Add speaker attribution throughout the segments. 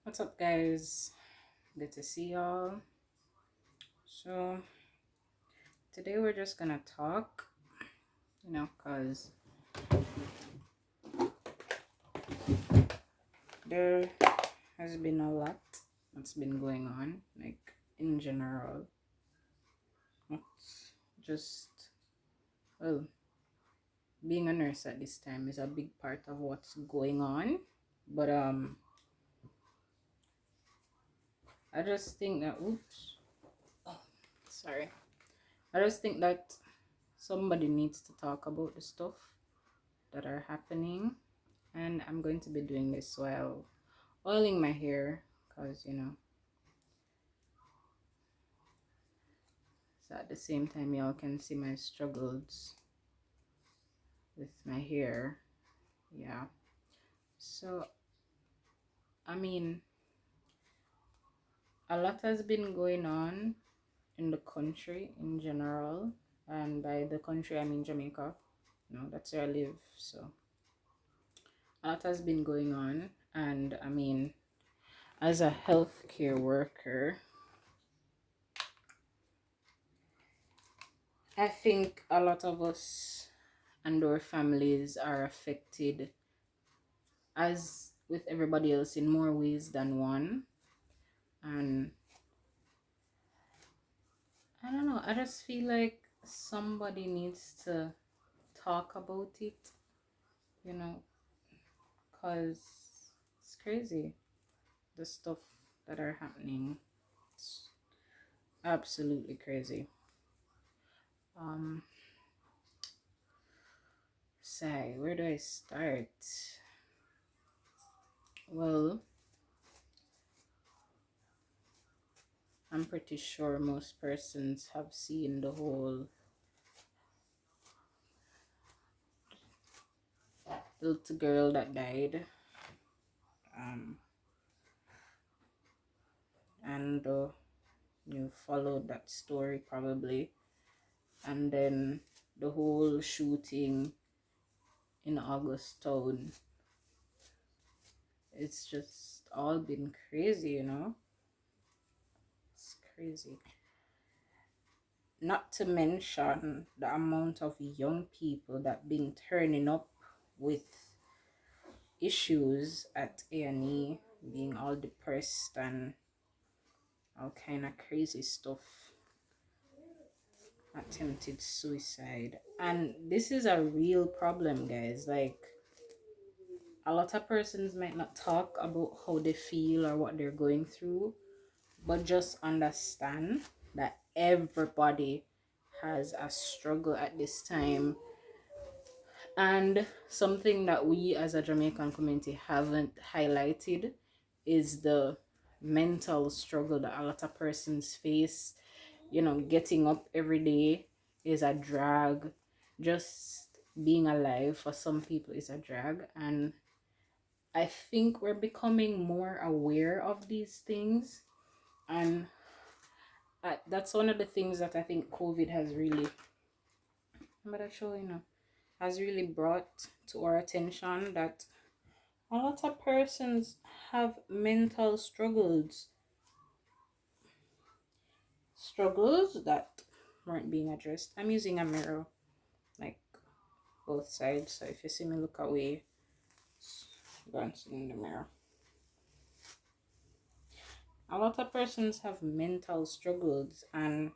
Speaker 1: What's up, guys? Good to see y'all. So, today we're just gonna talk, because there has been a lot that's been going on, like in general. It's just, well, being a nurse at this time is a big part of what's going on. But, I just think that, oops, oh, sorry. I just think that somebody needs to talk about the stuff that are happening, and I'm going to be doing this while oiling my hair because so at the same time y'all can see my struggles with my hair. Yeah, so I mean, a lot has been going on in the country in general, and by the country I mean Jamaica. That's where I live. So a lot has been going on, and I mean, as a healthcare worker, I think a lot of us and our families are affected, as with everybody else, in more ways than one. And I don't know, I just feel like somebody needs to talk about it, you know, because it's crazy, the stuff that are happening. It's absolutely crazy. Um, say, where do I start? Well, I'm pretty sure most persons have seen the whole little girl that died. Um, and you followed that story probably. And then the whole shooting in August Town. It's just all been crazy. It's crazy. Not to mention the amount of young people that been turning up with issues at A&E, being all depressed and all kind of crazy stuff, attempted suicide. And this is a real problem, guys. Like, a lot of persons might not talk about how they feel or what they're going through, but just understand that everybody has a struggle at this time. And something that we as a Jamaican community haven't highlighted is the mental struggle that a lot of persons face. Getting up every day is a drag. Just being alive for some people is a drag. And I think we're becoming more aware of these things. And that's one of the things that I think COVID has really, but actually, has really brought to our attention, that a lot of persons have mental struggles that weren't being addressed. I'm using a mirror, like both sides, so if you see me look away, glancing in the mirror. A lot of persons have mental struggles, and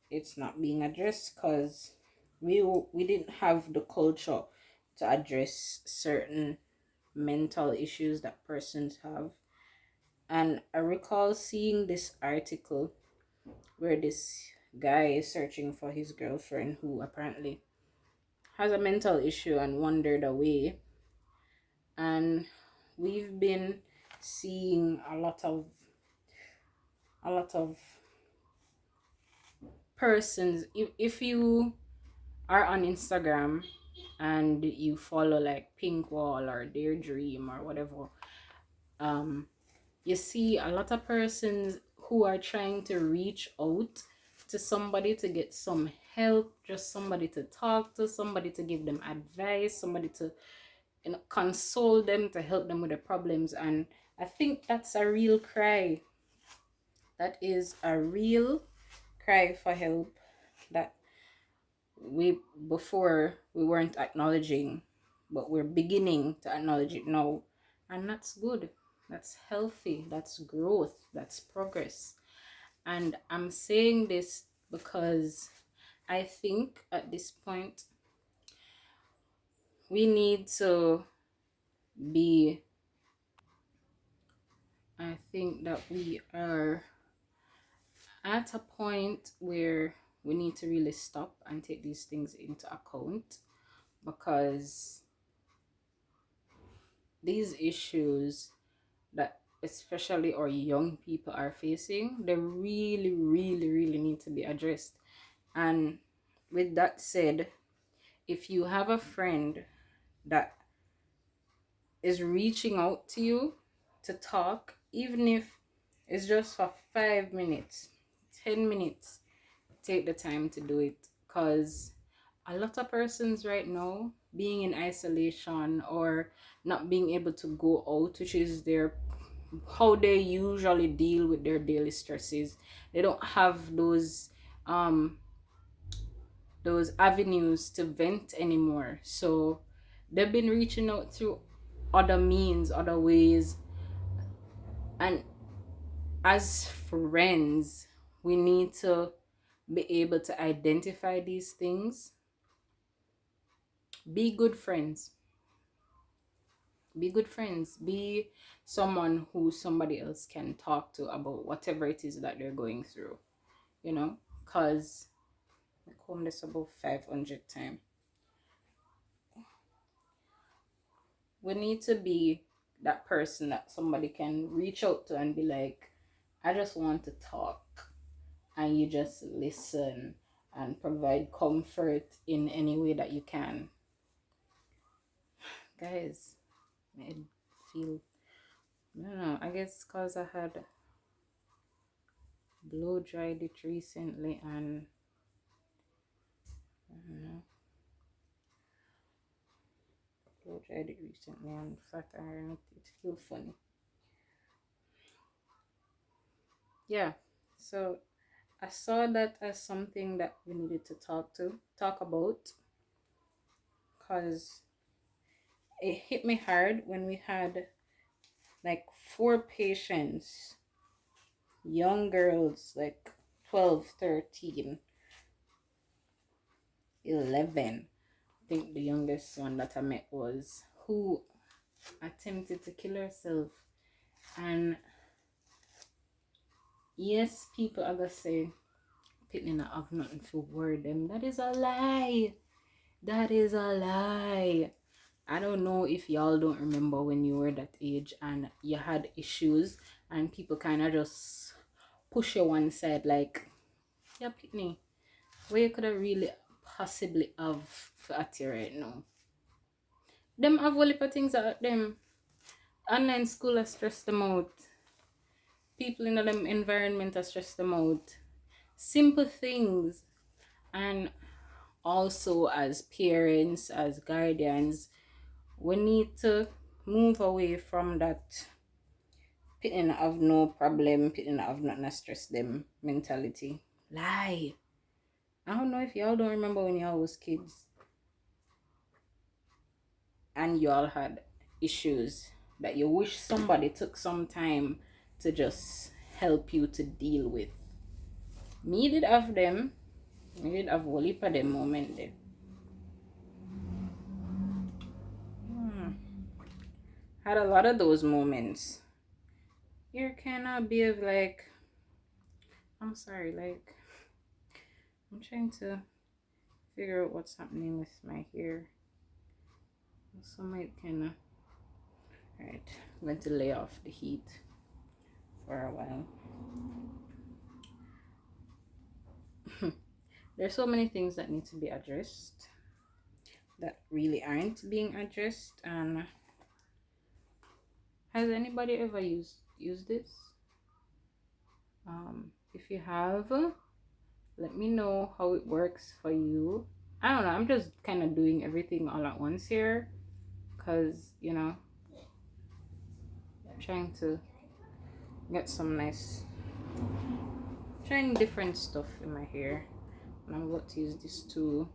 Speaker 1: it's not being addressed because we didn't have the culture to address certain mental issues that persons have. And I recall seeing this article where this guy is searching for his girlfriend who apparently has a mental issue and wandered away. And we've been seeing a lot of persons. If you are on Instagram and you follow like Pink Wall or Dear Dream or whatever, um you see a lot of persons who are trying to reach out to somebody to get some help, just somebody to talk to, somebody to give them advice, somebody to console them, to help them with their problems. And I think that's a real cry. That is a real cry for help that we before we weren't acknowledging, but we're beginning to acknowledge it now. And that's good. That's healthy. That's growth. That's progress. And I'm saying this because I think at this point we need to be, I think that we are at a point where we need to really stop and take these things into account, because these issues that especially our young people are facing, they really, really, really need to be addressed. And with that said, if you have a friend that is reaching out to you to talk, even if it's just for 5 minutes, 10 minutes, take the time to do it. Because a lot of persons right now being in isolation or not being able to go out, which is their how they usually deal with their daily stresses, they don't have um those avenues to vent anymore. So they've been reaching out through other means, other ways. And as friends, we need to be able to identify these things. Be good friends. Be good friends. Be someone who somebody else can talk to about whatever it is that they're going through, you know? Because I come this about 500 times. We need to be that person that somebody can reach out to and be like, I just want to talk. And you just listen and provide comfort in any way that you can. Guys, I feel, I don't know, I guess because I had blow dried it recently, and I don't know, blow dried it recently and flat iron it, it feels funny. Yeah, so I saw that as something that we needed to talk about, because it hit me hard when we had like 4 patients, young girls, like 12, 13, 11. I think the youngest one that I met was who attempted to kill herself. And yes, people are gonna say, Pitney not have nothing for word them. That is a lie. That is a lie. I don't know if y'all don't remember when you were that age and you had issues and people kind of just push you one side like, yeah, Pitney, where you could have really possibly have for at you right now. Them have all heap of things at them. Online school has stressed them out. People in them environment has stressed them out. Simple things. And also as parents, as guardians, we need to move away from that pitting have no problem, pitting have nothing to stress them mentality. Lie. I don't know if y'all don't remember when y'all was kids and y'all had issues that you wish somebody took some time to just help you to deal with. Me did have them. Me did have a heap of them moment there. Had a lot of those moments. You cannot be of like, I'm sorry, like, I'm trying to figure out what's happening with my hair. So might kind of, alright, I'm going to lay off the heat for a while. There's so many things that need to be addressed that really aren't being addressed. And has anybody ever used this? If you have, let me know how it works for you. I don't know, I'm just kind of doing everything all at once here because, you know, trying to get some nice, trying different stuff in my hair. And I'm about to use this too.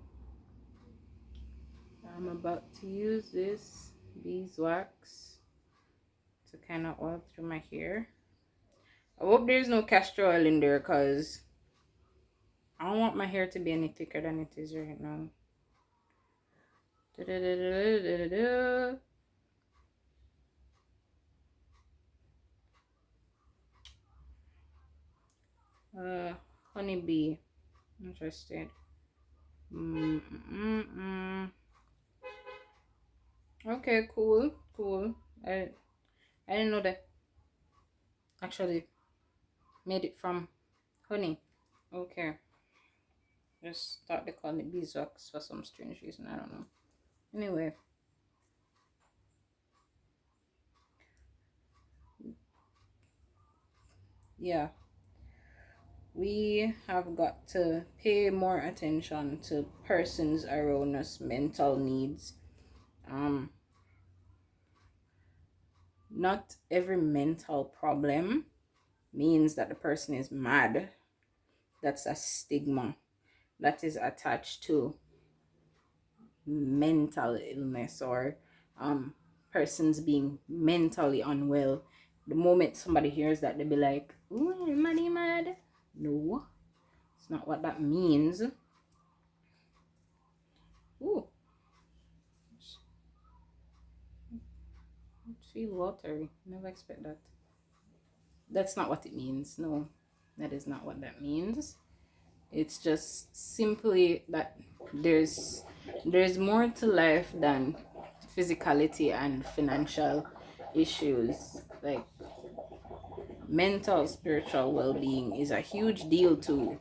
Speaker 1: I'm about to use this beeswax to kind of oil through my hair. I hope there's no castor oil in there because I don't want my hair to be any thicker than it is right now. Honeybee. Interested. Okay, cool, cool. I didn't know that actually made it from honey. Okay. Just thought they called it beeswax for some strange reason. I don't know. Anyway. Yeah. We have got to pay more attention to persons around us mental needs. Not every mental problem means that the person is mad. That's a stigma that is attached to mental illness or persons being mentally unwell. The moment somebody hears that, they'll be like, "Ooh, mad." No, it's not what that means. Ooh, I feel watery. Never expect that. That's not what it means. No, that is not what that means. It's just simply that there's more to life than physicality and financial issues. Like mental, spiritual well-being is a huge deal too.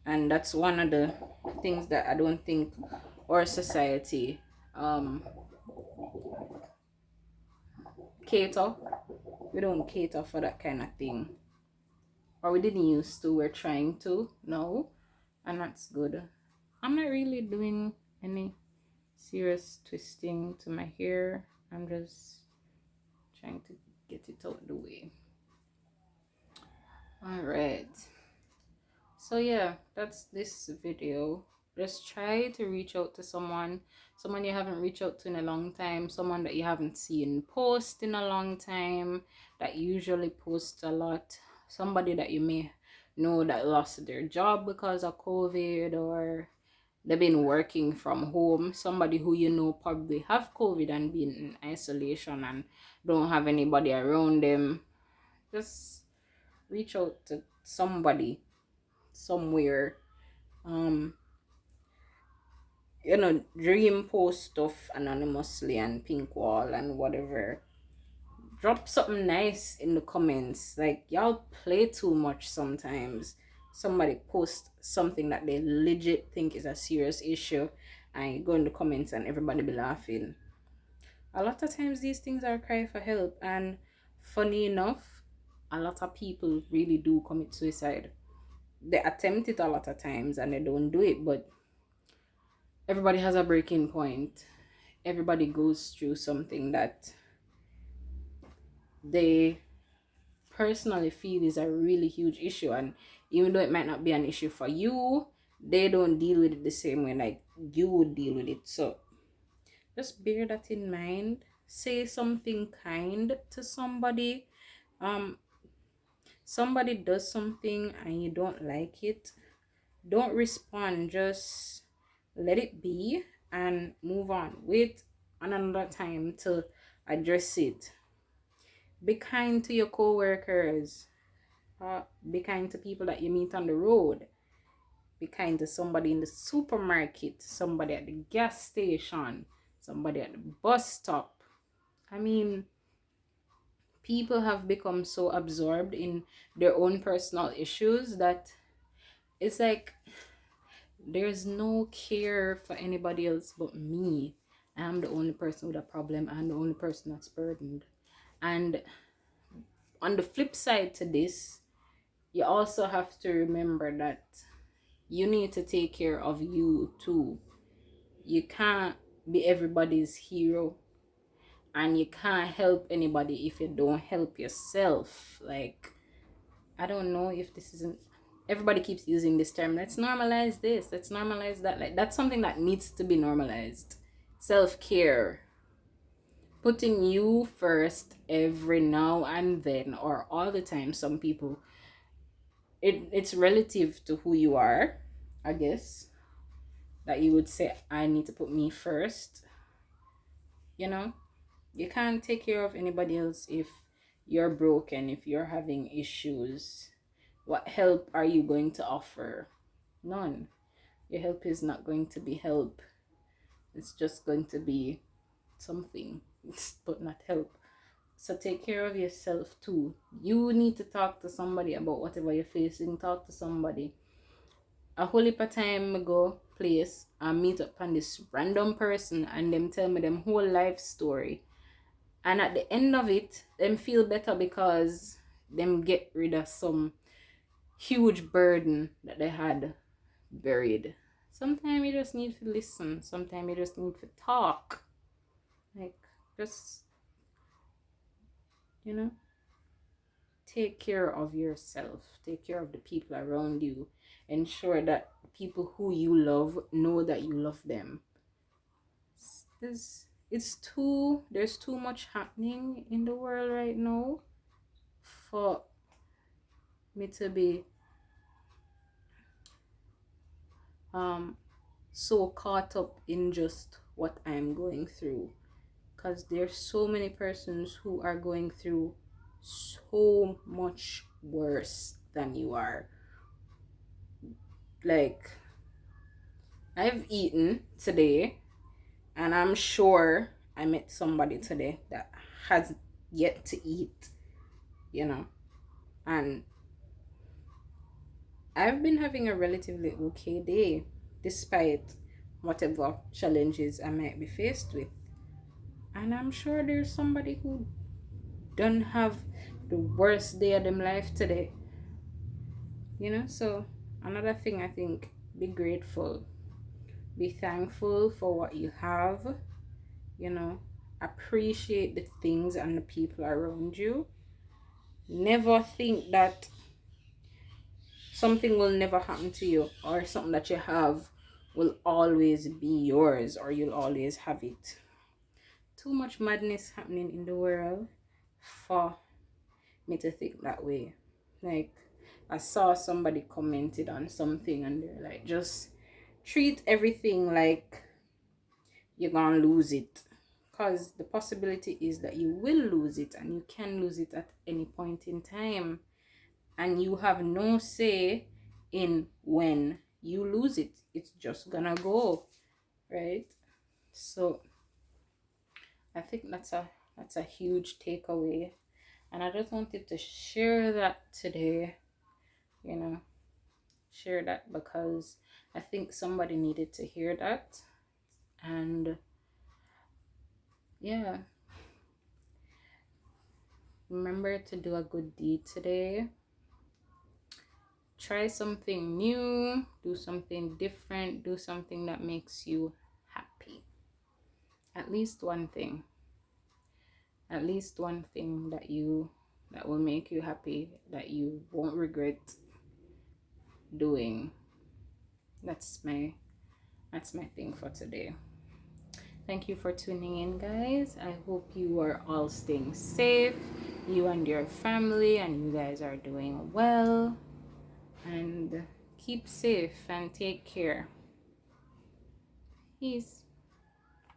Speaker 1: And that's one of the things that I don't think our society cater. We don't cater for that kind of thing. Or we didn't used to. We're trying to now, and that's good. I'm not really doing any serious twisting to my hair. I'm just trying to get it out the way. All right, so yeah, that's this video. Just try to reach out to someone you haven't reached out to in a long time, someone that you haven't seen post in a long time, that usually posts a lot, somebody that you may know that lost their job because of COVID, or they've been working from home, somebody who you know probably have COVID and been in isolation and don't have anybody around them. Just reach out to somebody somewhere. Dream post stuff anonymously and pink wall and whatever. Drop something nice in the comments. Like, y'all play too much sometimes. Somebody post something that they legit think is a serious issue and you go in the comments and everybody be laughing. A lot of times these things are a cry for help, and funny enough, a lot of people really do commit suicide. They attempt it a lot of times and they don't do it, but everybody has a breaking point. Everybody goes through something that they personally feel is a really huge issue, and even though it might not be an issue for you, they don't deal with it the same way like you would deal with it. So just bear that in mind. Say something kind to somebody. Somebody does something and you don't like it, don't respond. Just let it be and move on. Wait another time to address it. Be kind to your co-workers. Be kind to people that you meet on the road. Be kind to somebody in the supermarket, somebody at the gas station, somebody at the bus stop. I mean, people have become so absorbed in their own personal issues that it's like there's no care for anybody else but me. I'm the only person with a problem. I'm the only person that's burdened. And on the flip side to this, you also have to remember that you need to take care of you too. You can't be everybody's hero. and you can't help anybody if you don't help yourself. Like, I don't know if this isn't, everybody keeps using this term, let's normalize this, let's normalize that. Like, that's something that needs to be normalized. Self-care, putting you first every now and then, or all the time. Some people, it's relative to who you are, I guess, that you would say, I need to put me first. You know, you can't take care of anybody else if you're broken, if you're having issues. What help are you going to offer? None. Your help is not going to be help. It's just going to be something, but not help. So take care of yourself too. You need to talk to somebody about whatever you're facing. Talk to somebody. A whole heap of time ago place and meet up on this random person and them tell me them whole life story. And at the end of it, them feel better because them get rid of some huge burden that they had buried. Sometimes you just need to listen. Sometimes you just need to talk. Like, just, you know, take care of yourself. Take care of the people around you. Ensure that people who you love know that you love them. There's too much happening in the world right now for me to be so caught up in just what I'm going through, because there's so many persons who are going through so much worse than you are. Like, I've eaten today, and I'm sure I met somebody today that has yet to eat, you know. And I've been having a relatively okay day despite whatever challenges I might be faced with. And I'm sure there's somebody who don't have the worst day of them life today. You know, so another thing, I think, be grateful. Be thankful for what you have, you know. Appreciate the things and the people around you. Never think that something will never happen to you, or something that you have will always be yours, or you'll always have it. Too much madness happening in the world for me to think that way. Like, I saw somebody commented on something and they're like, just treat everything like you're gonna lose it, because the possibility is that you will lose it, and you can lose it at any point in time, and you have no say in when you lose it. It's just gonna go, right? So I think that's a huge takeaway, and I just wanted to share that today, you know, share that because I think somebody needed to hear that. And yeah, remember to do a good deed today. Try something new, do something different, do something that makes you happy. At least one thing. At least one thing that will make you happy, that you won't regret doing. That's my thing for today. Thank you for tuning in, guys. I hope you are all staying safe, you and your family, and you guys are doing well. And keep safe and take care. Peace.